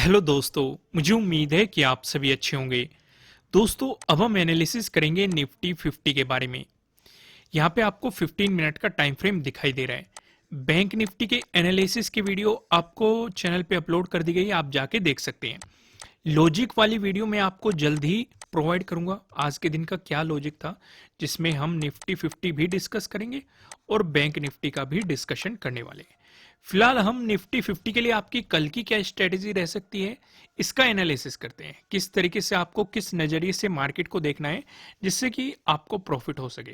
Hello दोस्तों, मुझे उम्मीद है कि आप सभी अच्छे होंगे। दोस्तों, अब हम एनालिसिस करेंगे निफ्टी 50 के बारे में। यहाँ पे आपको 15 मिनट का टाइम फ्रेम दिखाई दे रहा है। बैंक निफ्टी के एनालिसिस की वीडियो आपको चैनल पे अपलोड कर दी गई है, आप जाके देख सकते हैं। लॉजिक वाली वीडियो मैं आपको जल्द ही प्रोवाइड करूंगा। आज के दिन का क्या लॉजिक था, जिसमें हम निफ्टी 50 भी डिस्कस करेंगे और बैंक निफ्टी का भी डिस्कशन करने वाले हैं। फिलहाल हम निफ्टी 50 के लिए आपकी कल की क्या स्ट्रेटेजी रह सकती है, इसका एनालिसिस करते हैं। किस तरीके से आपको किस नजरिए से मार्केट को देखना है जिससे कि आपको प्रॉफिट हो सके,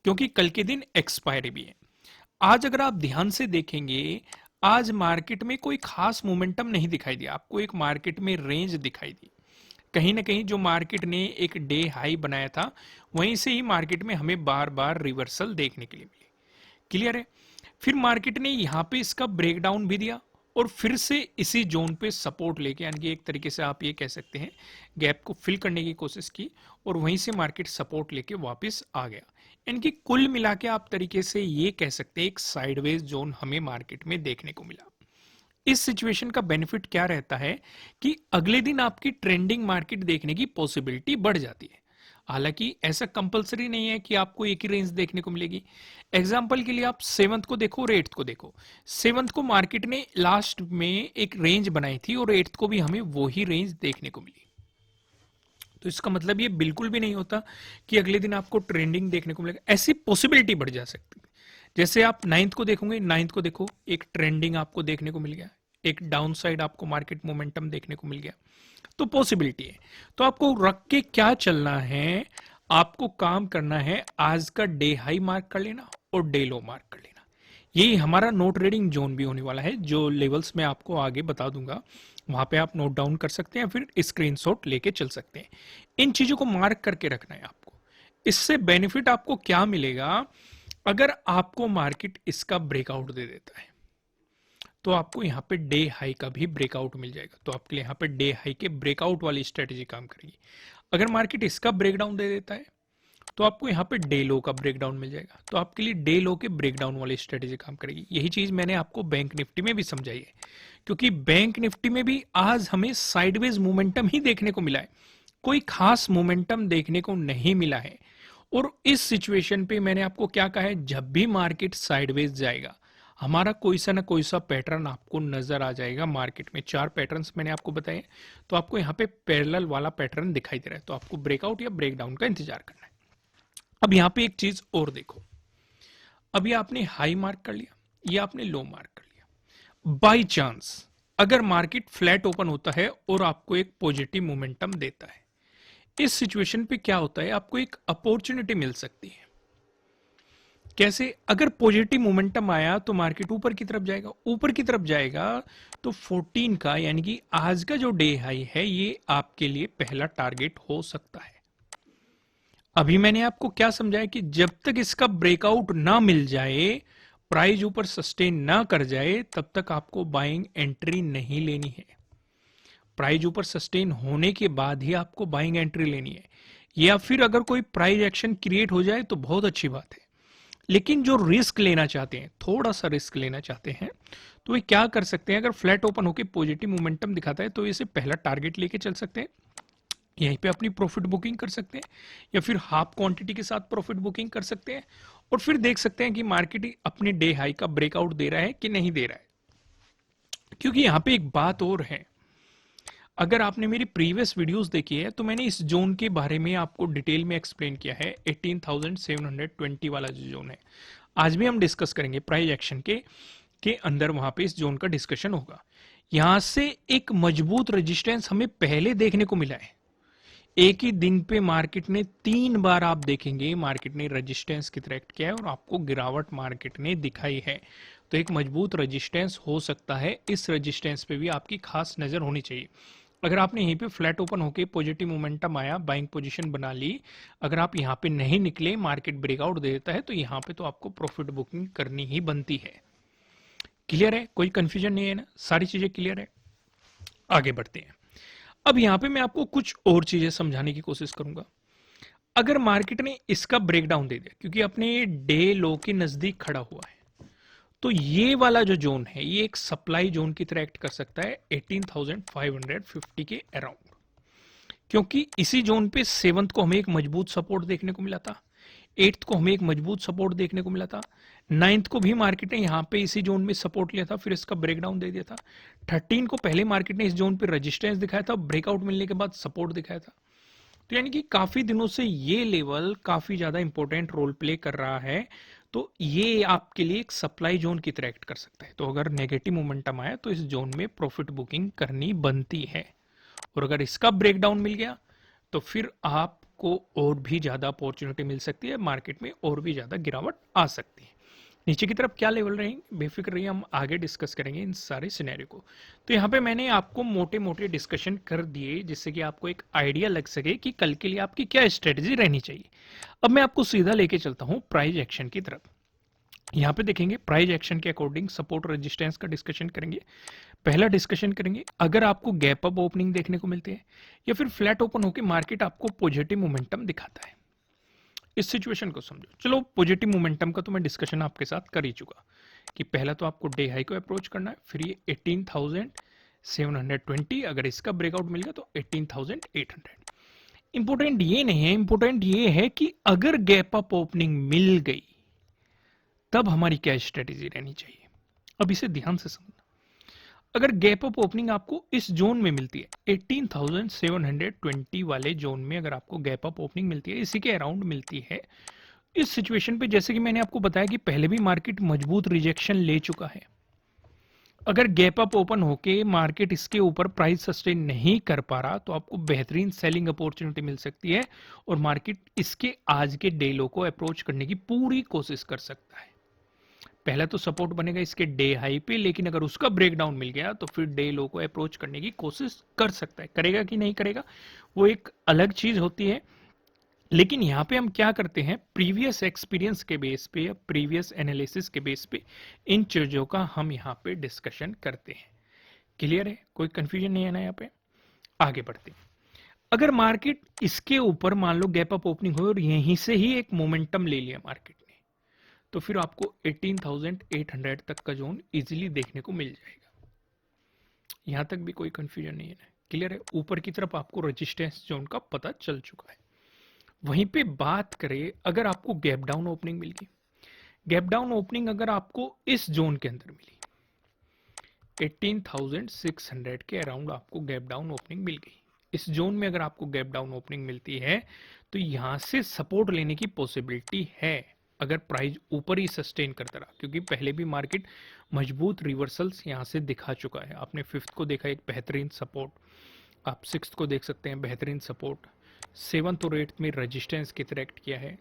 क्योंकि कल के दिन एक्सपायरी भी है। आज अगर आप ध्यान से देखेंगे, आज मार्केट में कोई खास मोमेंटम नहीं दिखाई दिया। आपको एक मार्केट में रेंज दिखाई दी। कहीं ना कहीं जो मार्केट ने एक डे हाई बनाया था, वहीं से ही मार्केट में हमें बार बार रिवर्सल देखने के लिए मिली। क्लियर है। फिर मार्केट ने यहाँ पे इसका ब्रेकडाउन भी दिया और फिर से इसी जोन पे सपोर्ट लेके, यानी कि एक तरीके से आप ये कह सकते हैं गैप को फिल करने की कोशिश की और वहीं से मार्केट सपोर्ट लेके वापस आ गया। यानी कि कुल मिला के आप तरीके से ये कह सकते हैं एक साइडवेज जोन हमें मार्केट में देखने को मिला। इस सिचुएशन का बेनिफिट क्या रहता है कि अगले दिन आपकी ट्रेंडिंग मार्केट देखने की पॉसिबिलिटी बढ़ जाती है। हालांकि ऐसा कंपलसरी नहीं है कि आपको एक ही रेंज देखने को मिलेगी। एग्जाम्पल के लिए आप सेवंथ को देखो और एट्थ को देखो। सेवंथ को मार्केट ने लास्ट में एक रेंज बनाई थी और एट्थ को भी हमें वो ही रेंज देखने को मिली। तो इसका मतलब ये बिल्कुल भी नहीं होता कि अगले दिन आपको ट्रेंडिंग देखने को मिलेगा। ऐसी पॉसिबिलिटी बढ़ जा सकती है। जैसे आप नाइन्थ को देखोगे, नाइन्थ को देखो, एक ट्रेंडिंग आपको देखने को मिल गया, एक डाउन साइड आपको मार्केट मोमेंटम देखने को मिल गया, तो पॉसिबिलिटी है। तो आपको रख के क्या चलना है, आपको काम करना है आज का डे हाई मार्क कर लेना और डे लो मार्क कर लेना। यही हमारा नो ट्रेडिंग जोन भी होने वाला है। जो लेवल्स मैं आपको आगे बता दूंगा, वहां पे आप नोट डाउन कर सकते हैं, फिर स्क्रीनशॉट लेके चल सकते हैं। इन चीजों को मार्क करके रखना है आपको। इससे बेनिफिट आपको क्या मिलेगा, अगर आपको मार्केट इसका ब्रेकआउट दे देता है तो आपको यहाँ पे डे हाई का भी ब्रेकआउट मिल जाएगा। तो आपके लिए यहाँ पे डे हाई के ब्रेकआउट वाली स्ट्रेटेजी काम करेगी। अगर मार्केट इसका ब्रेकडाउन दे देता है तो आपको यहाँ पे डे लो का ब्रेकडाउन मिल जाएगा। तो आपके लिए डे लो के ब्रेकडाउन वाली स्ट्रेटेजी काम करेगी। यही चीज मैंने आपको बैंक निफ्टी में भी समझाई है, क्योंकि बैंक निफ्टी में भी आज हमें साइडवेज मोमेंटम ही देखने को मिला है। कोई खास मोमेंटम देखने को नहीं मिला है। और इस सिचुएशन पे मैंने आपको क्या कहा है, जब भी मार्केट साइडवेज जाएगा हमारा कोई सा ना कोई सा पैटर्न आपको नजर आ जाएगा। मार्केट में 4 पैटर्न्स मैंने आपको बताए, तो आपको यहाँ पे पैरेलल वाला पैटर्न दिखाई दे रहा है। तो आपको ब्रेकआउट या ब्रेकडाउन का इंतजार करना है। अब यहाँ पे एक चीज और देखो, अभी आपने हाई मार्क कर लिया, ये आपने लो मार्क कर लिया। बाई चांस अगर मार्केट फ्लैट ओपन होता है और आपको एक पॉजिटिव मोमेंटम देता है, इस सिचुएशन पे क्या होता है, आपको एक अपॉर्चुनिटी मिल सकती है। कैसे? अगर पॉजिटिव मोमेंटम आया तो मार्केट ऊपर की तरफ जाएगा, ऊपर की तरफ जाएगा तो 14 का, यानी कि आज का जो डे हाई है, ये आपके लिए पहला टारगेट हो सकता है। अभी मैंने आपको क्या समझाया कि जब तक इसका ब्रेकआउट ना मिल जाए, प्राइस ऊपर सस्टेन ना कर जाए, तब तक आपको बाइंग एंट्री नहीं लेनी है। प्राइस ऊपर सस्टेन होने के बाद ही आपको बाइंग एंट्री लेनी है। या फिर अगर कोई प्राइस एक्शन क्रिएट हो जाए तो बहुत अच्छी बात है। लेकिन जो रिस्क लेना चाहते हैं, थोड़ा सा रिस्क लेना चाहते हैं, तो वे क्या कर सकते हैं, अगर फ्लैट ओपन होकर पॉजिटिव मोमेंटम दिखाता है तो इसे पहला टारगेट लेके चल सकते हैं। यहीं पे अपनी प्रॉफिट बुकिंग कर सकते हैं या फिर हाफ क्वांटिटी के साथ प्रॉफिट बुकिंग कर सकते हैं और फिर देख सकते हैं कि मार्केट अपने डे हाई का ब्रेकआउट दे रहा है कि नहीं दे रहा है। क्योंकि यहां पे एक बात और है, अगर आपने मेरी प्रीवियस वीडियोस देखी है तो मैंने इस जोन के बारे में आपको डिटेल में एक्सप्लेन किया है। 18,720 वाला जो जोन है, आज भी हम डिस्कस करेंगे प्राइस एक्शन के अंदर, वहां पे इस जोन का डिस्कशन होगा। यहां से एक मजबूत रेजिस्टेंस हमें पहले देखने को मिला है। एक ही दिन पे मार्केट ने 3 बार, आप देखेंगे, मार्केट ने रेजिस्टेंस की तरह एक्ट किया है और आपको गिरावट मार्केट ने दिखाई है। तो एक मजबूत रेजिस्टेंस हो सकता है, इस रेजिस्टेंस पे भी आपकी खास नजर होनी चाहिए। अगर आपने यहीं पे फ्लैट ओपन होके पॉजिटिव मोमेंटम आया, बाइंग पोजीशन बना ली, अगर आप यहाँ पे नहीं निकले, मार्केट ब्रेकआउट दे देता है, तो यहाँ पे तो आपको प्रॉफिट बुकिंग करनी ही बनती है। क्लियर है? कोई कंफ्यूजन नहीं है ना? सारी चीजें क्लियर है? आगे बढ़ते हैं। अब यहाँ पे मैं आपको कुछ और चीजें समझाने की कोशिश करूंगा। अगर मार्केट ने इसका ब्रेकडाउन दे दिया, क्योंकि अपने डे लो के नजदीक खड़ा हुआ है, तो ये वाला जो जोन है ये एक सप्लाई जोन की तरह एक्ट कर सकता है 18,550 के अराउंड, क्योंकि इसी जोन पे सेवंथ को हमें एक मजबूत सपोर्ट देखने को मिला था, एट्थ को हमें एक मजबूत सपोर्ट देखने को मिला था, नाइन्थ को भी मार्केट ने यहाँ पे इसी जोन में सपोर्ट लिया था, फिर इसका ब्रेकडाउन दे दिया था। 13 को पहले मार्केट ने इस जोन पे रेजिस्टेंस दिखाया था, ब्रेकआउट मिलने के बाद सपोर्ट दिखाया था। तो यानी कि काफी दिनों से ये लेवल काफी ज्यादा इंपॉर्टेंट रोल प्ले कर रहा है। तो ये आपके लिए एक सप्लाई जोन की तरह एक्ट कर सकता है। तो अगर नेगेटिव मोमेंटम आया तो इस जोन में प्रॉफिट बुकिंग करनी बनती है, और अगर इसका ब्रेकडाउन मिल गया तो फिर आपको और भी ज्यादा अपॉर्चुनिटी मिल सकती है, मार्केट में और भी ज्यादा गिरावट आ सकती है। नीचे की तरफ क्या लेवल रहेंगे बेफिक्र रहिए, हम आगे डिस्कस करेंगे इन सारे सिनेरियो को। तो यहाँ पे मैंने आपको मोटे मोटे डिस्कशन कर दिए जिससे कि आपको एक आइडिया लग सके कि कल के लिए आपकी क्या स्ट्रेटजी रहनी चाहिए। अब मैं आपको सीधा लेके चलता हूँ प्राइस एक्शन की तरफ। यहाँ पे देखेंगे प्राइस एक्शन के अकॉर्डिंग सपोर्ट रेजिस्टेंस का डिस्कशन करेंगे। पहला डिस्कशन करेंगे, अगर आपको गैप अप ओपनिंग देखने को मिलते हैं या फिर फ्लैट ओपन होकर मार्केट आपको पॉजिटिव मोमेंटम दिखाता है, इस सिचुएशन को समझो। चलो पॉजिटिव मोमेंटम का तो मैं डिस्कशन आपके साथ कर ही चुका कि पहला तो आपको डे हाई को अप्रोच करना है, फिर ये 18,720, अगर इसका ब्रेकआउट मिल गया तो 18,800। इंपोर्टेंट ये नहीं है, इंपोर्टेंट ये है कि अगर गैप अप ओपनिंग मिल गई तब हमारी क्या स्ट्रेटेजी रहनी चाहिए। अब इसे ध्यान से समझना। अगर गैप अप ओपनिंग आपको इस जोन में मिलती है 18,720 वाले जोन में, अगर आपको गैप अप ओपनिंग मिलती है, इसी के अराउंड मिलती है, इस सिचुएशन पे जैसे कि मैंने आपको बताया कि पहले भी मार्केट मजबूत रिजेक्शन ले चुका है। अगर गैप अप ओपन होके मार्केट इसके ऊपर प्राइस सस्टेन नहीं कर पा रहा तो आपको बेहतरीन सेलिंग अपॉर्चुनिटी मिल सकती है और मार्केट इसके आज के डे लो को अप्रोच करने की पूरी कोशिश कर सकता है। पहला तो सपोर्ट बनेगा इसके डे हाई पे, लेकिन अगर उसका ब्रेकडाउन मिल गया तो फिर डे लो को अप्रोच करने की कोशिश कर सकता है। करेगा कि नहीं करेगा वो एक अलग चीज होती है, लेकिन यहाँ पे हम क्या करते हैं, प्रीवियस एक्सपीरियंस के बेस पे या प्रीवियस एनालिसिस के बेस पे इन चीजों का हम यहाँ पे डिस्कशन करते हैं। क्लियर है, कोई कंफ्यूजन नहीं है ना। यहाँ पे आगे बढ़ते हैं। अगर मार्केट इसके ऊपर मान लो गैप अप ओपनिंग हो और यहीं से ही एक मोमेंटम ले लिया मार्केट ने, तो फिर आपको 18,800 तक का जोन इजीली देखने को मिल जाएगा। यहां तक भी कोई कंफ्यूजन नहीं है ना, क्लियर है। ऊपर की तरफ आपको रेजिस्टेंस जोन का पता चल चुका है। वहीं पे बात करें, अगर आपको गैप डाउन ओपनिंग मिल गई, गैप डाउन ओपनिंग अगर आपको इस जोन के अंदर मिली 18,600 के अराउंड आपको गैप डाउन ओपनिंग मिल गई, इस जोन में अगर आपको गैप डाउन ओपनिंग मिलती है तो यहां से सपोर्ट लेने की पॉसिबिलिटी है अगर प्राइस ऊपर ही सस्टेन करता रहा, क्योंकि पहले भी मार्केट मजबूत रिवर्सल्स यहां से दिखा चुका है। आपने फिफ्थ को देखा एक बेहतरीन सपोर्ट, आप सिक्स्थ को देख सकते हैं बेहतरीन सपोर्ट, सेवंथ और एट्थ में रेजिस्टेंस की तरह एक्ट किया है,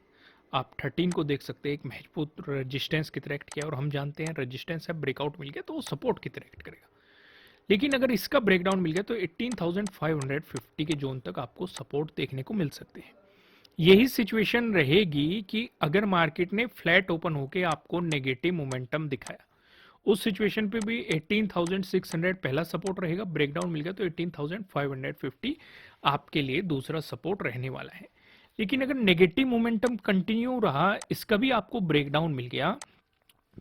आप 13 को देख सकते हैं एक मजबूत रेजिस्टेंस की तरह एक्ट किया, और हम जानते हैं रेजिस्टेंस है ब्रेकआउट मिल गया तो वो सपोर्ट की तरह एक्ट करेगा। लेकिन अगर इसका ब्रेकडाउन मिल गया तो 18,550 के जोन तक आपको सपोर्ट देखने को मिल सकते हैं। यही सिचुएशन रहेगी कि अगर मार्केट ने फ्लैट ओपन होकर आपको नेगेटिव मोमेंटम दिखाया, उस सिचुएशन पे भी 18,600 पहला सपोर्ट रहेगा, ब्रेकडाउन मिल गया तो 18,550 आपके लिए दूसरा सपोर्ट रहने वाला है। लेकिन अगर नेगेटिव मोमेंटम कंटिन्यू रहा, इसका भी आपको ब्रेकडाउन मिल गया,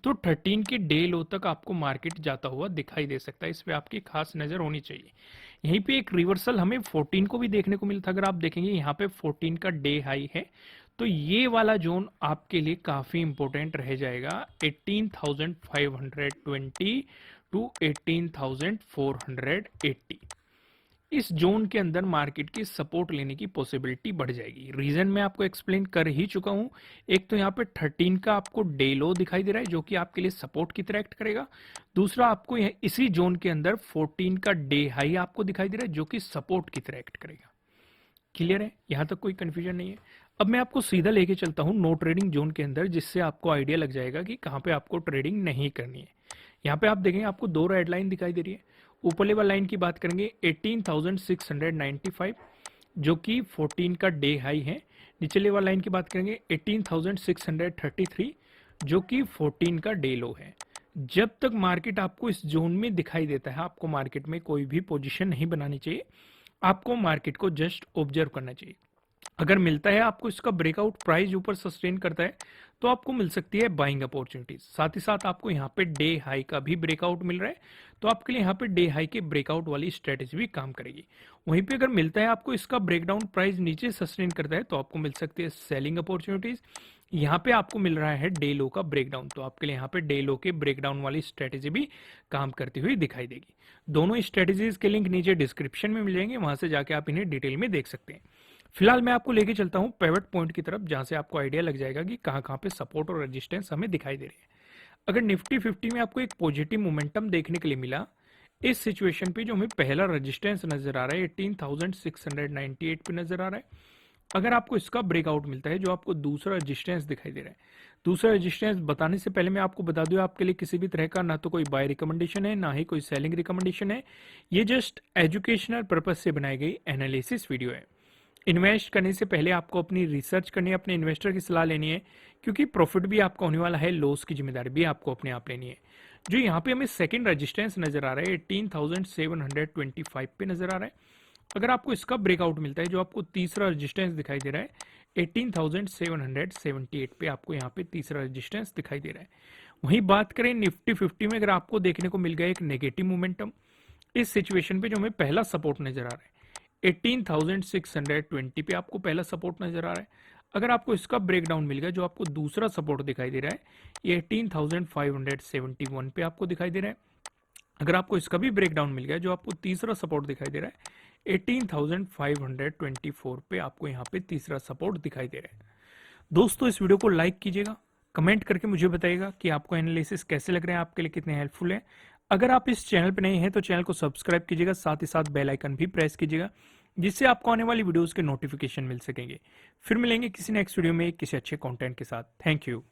तो 13 के डे लो तक आपको मार्केट जाता हुआ दिखाई दे सकता है। इस पे आपकी खास नजर होनी चाहिए। यहीं पे एक रिवर्सल हमें 14 को भी देखने को मिलता, अगर आप देखेंगे यहाँ पे 14 का डे हाई है, तो ये वाला जोन आपके लिए काफी इंपॉर्टेंट रह जाएगा 18,520 टू 18,480। इस जोन के अंदर मार्केट की सपोर्ट लेने की पॉसिबिलिटी बढ़ जाएगी। रीजन मैं आपको एक्सप्लेन कर ही चुका हूं। एक तो यहाँ पे 13 का आपको डे लो दिखाई दे रहा है जो कि आपके लिए सपोर्ट की तरह एक्ट करेगा। दूसरा आपको इसी जोन के अंदर 14 का डे हाई आपको दिखाई दे रहा है जो कि सपोर्ट की तरह एक्ट करेगा। क्लियर है, यहां तक कोई कंफ्यूजन नहीं है। अब मैं आपको सीधा लेके चलता हूं नो ट्रेडिंग जोन के अंदर, जिससे आपको आइडिया लग जाएगा कि कहां पे आपको ट्रेडिंग नहीं करनी है। यहाँ पे आप देखेंगे आपको दो रेड लाइन दिखाई दे रही है। ऊपर लेवल लाइन की बात करेंगे 18,695 जो कि 14 का डे हाई है। नीचे लेवल लाइन की बात करेंगे 18,633 जो कि 14 का डे लो है। जब तक मार्केट आपको इस जोन में दिखाई देता है, आपको मार्केट में कोई भी पोजीशन नहीं बनानी चाहिए, आपको मार्केट को जस्ट ऑब्जर्व करना चाहिए। अगर मिलता है आपको इसका ब्रेकआउट, प्राइस ऊपर सस्टेन करता है, तो आपको मिल सकती है बाइंग अपॉर्चुनिटीज। साथ ही साथ आपको यहाँ पे डे हाई का भी ब्रेकआउट मिल रहा है, तो आपके लिए यहाँ पे डे हाई के ब्रेकआउट वाली स्ट्रेटेजी भी काम करेगी। वहीं पे अगर मिलता है आपको इसका ब्रेकडाउन, प्राइस नीचे सस्टेन करता है, तो आपको मिल सकती है सेलिंग अपॉर्चुनिटीज। यहाँ पे आपको मिल रहा है डे लो का ब्रेकडाउन, तो आपके लिए यहाँ पे डे लो के ब्रेकडाउन वाली स्ट्रेटेजी भी काम करती हुई दिखाई देगी। दोनों स्ट्रेटेजीज के लिंक नीचे डिस्क्रिप्शन में मिल जाएंगे, वहां से जाके आप इन्हें डिटेल में देख सकते हैं। फिलहाल मैं आपको लेके चलता हूँ पिवट पॉइंट की तरफ, जहां से आपको आइडिया लग जाएगा कि कहाँ कहाँ पे सपोर्ट और रेजिस्टेंस हमें दिखाई दे रहे हैं। अगर निफ्टी 50 में आपको एक पॉजिटिव मोमेंटम देखने के लिए मिला, इस सिचुएशन पे जो हमें पहला रेजिस्टेंस नजर आ रहा है 18,698 पे नजर आ रहा है। अगर आपको इसका ब्रेकआउट मिलता है, जो आपको दूसरा रेजिस्टेंस दिखाई दे रहा है, दूसरा रेजिस्टेंस बताने से पहले मैं आपको बता दूं, आपके लिए किसी भी तरह का ना तो कोई बाय रिकमेंडेशन है, ना ही कोई सेलिंग रिकमेंडेशन है। ये जस्ट एजुकेशनल पर्पज से बनाई गई एनालिसिस वीडियो है। इन्वेस्ट करने से पहले आपको अपनी रिसर्च करनी है, अपने इन्वेस्टर की सलाह लेनी है, क्योंकि प्रॉफिट भी आपका होने वाला है, लॉस की जिम्मेदारी भी आपको अपने आप लेनी है। जो यहाँ पे हमें सेकंड रेजिस्टेंस नजर आ रहा है 18,725 पे नजर आ रहा है। अगर आपको इसका ब्रेकआउट मिलता है, जो आपको तीसरा रेजिस्टेंस दिखाई दे रहा है 18,778 पे, आपको यहाँ पे तीसरा रेजिस्टेंस दिखाई दे रहा है। वहीं बात करें निफ्टी 50 में, अगर आपको देखने को मिल गया एक नेगेटिव मोमेंटम, इस सिचुएशन पे जो हमें पहला सपोर्ट नजर आ रहा है 18,620 पे आपको पहला सपोर्ट नजर आ रहा है। अगर आपको इसका ब्रेकडाउन मिल गया, जो आपको दूसरा सपोर्ट दिखाई दे रहा है ये 18,571 पे आपको दिखाई दे रहा है। अगर आपको इसका भी ब्रेकडाउन मिल गया, जो आपको तीसरा सपोर्ट दिखाई दे रहा है 18,524 पे, आपको यहाँ पे तीसरा सपोर्ट दिखाई दे रहा है। दोस्तों इस वीडियो को लाइक कीजिएगा, कमेंट करके मुझे बताइएगा कि आपको एनालिसिस कैसे लग रहे हैं, आपके लिए कितने हेल्पफुल है। अगर आप इस चैनल पर नए हैं तो चैनल को सब्सक्राइब कीजिएगा, साथ ही साथ बेल आइकन भी प्रेस कीजिएगा, जिससे आपको आने वाली वीडियोस के नोटिफिकेशन मिल सकेंगे। फिर मिलेंगे किसी नेक्स्ट वीडियो में किसी अच्छे कंटेंट के साथ। Thank you.